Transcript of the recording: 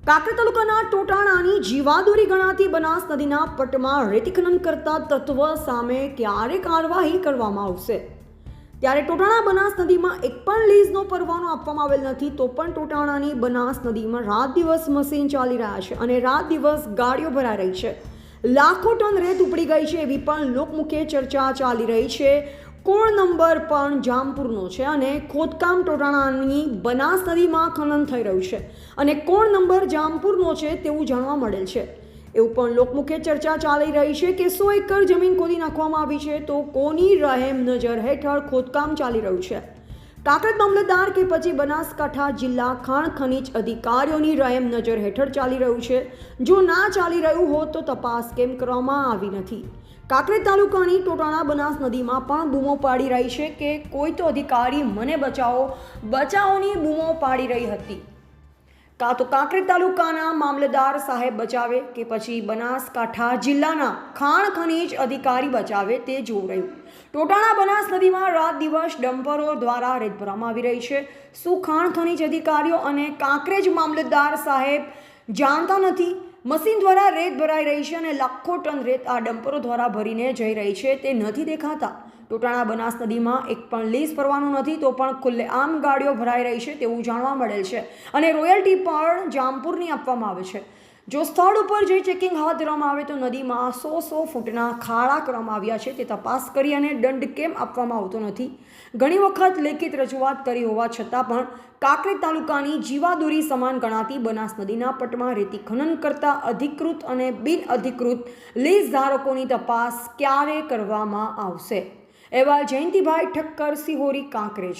કાંકરેજ તાલુકાના ટોટાણાની જીવાદોરી ગણાતી બનાસ નદીના પટમાં રેતી ખનન કરતા તત્વ સામે ક્યારે કાર્યવાહી કરવામાં આવશે? ત્યારે ટોટાણા બનાસ નદીમાં એક પણ લીઝનો પરવાનો આપવામાં આવેલ નથી, તો પણ ટોટાણાની બનાસ નદીમાં રાત દિવસ મશીન ચાલી રહ્યા છે અને રાત દિવસ ગાડીઓ ભરાઈ રહી છે. લાખો ટન રેત ઉપડી ગઈ છે એવી પણ લોકમુખે ચર્ચા ચાલી રહી છે. કોણ નંબર પણ જામપુરનો છે અને ખોદકામ ટોટાણાની બનાસ નદીમાં ખનન થઈ રહ્યું છે અને કોણ નંબર જામપુરનો છે તેવું જાણવા મળેલ છે. એવું પણ લોકમુખે ચર્ચા ચાલી રહી છે કે 100 એકર જમીન ખોદી નાખવામાં આવી છે, તો કોની રહેમ નજર હેઠળ ખોદકામ ચાલી રહ્યું છે? કાંકરેજ મામલતદાર કે પછી બનાસકાંઠા જિલ્લા ખાણ ખનીજ અધિકારીઓની રહેમ નજર હેઠળ ચાલી રહ્યું છે? જો ના ચાલી રહ્યું હોત તો તપાસ કેમ કરવામાં આવી નથી? કાંકરેજ તાલુકાની ટોટાણા બનાસ નદીમાં પણ બૂમો પાડી રહી છે કે કોઈ તો અધિકારી મને બચાવો બચાવોની બૂમો પાડી રહી હતી. કાં તો કાંકરેજ તાલુકાના મામલતદાર સાહેબ બચાવે કે પછી બનાસકાંઠા જિલ્લાના ખાણ ખનીજ અધિકારી બચાવે તે જોવું રહ્યું. ટોટાણા બનાસ નદીમાં રાત દિવસ ડમ્પરો દ્વારા રેત ભરવામાં આવી રહી છે. શું ખાણ ખનીજ અધિકારીઓ અને કાંકરેજ મામલતદાર સાહેબ જાણતા નથી? મશીન દ્વારા રેત ભરાઈ રહી છે અને લાખો ટન રેત આ ડમ્પરો દ્વારા ભરીને જઈ રહી છે તે નથી દેખાતા. ટોટાણા બનાસ નદીમાં એક પણ લીઝ પરવાનો નથી, તો પણ ખુલ્લેઆમ ગાડીઓ ભરાઈ રહી છે તેવું જાણવા મળેલ છે અને રોયલ્ટી પણ જામપુરની આપવામાં આવે છે. જો સ્થળ ઉપર જઈ ચેકિંગ હાથ ધરવામાં આવે તો નદીમાં 100 ફૂટના ખાડા કરવામાં આવ્યા છે તે તપાસ કરી અને દંડ કેમ આપવામાં આવતો નથી? ઘણી વખત લેખિત રજૂઆત કરી હોવા છતાં પણ કાંકરેજ તાલુકાની જીવાદોરી સમાન ગણાતી બનાસ નદીના પટમાં રેતી ખનન કરતા અધિકૃત અને બિનઅધિકૃત લીઝ ધારકોની તપાસ ક્યારે કરવામાં આવશે? એવા જયંતિભાઈ ઠક્કર, સિહોરી, કાંકરેજ.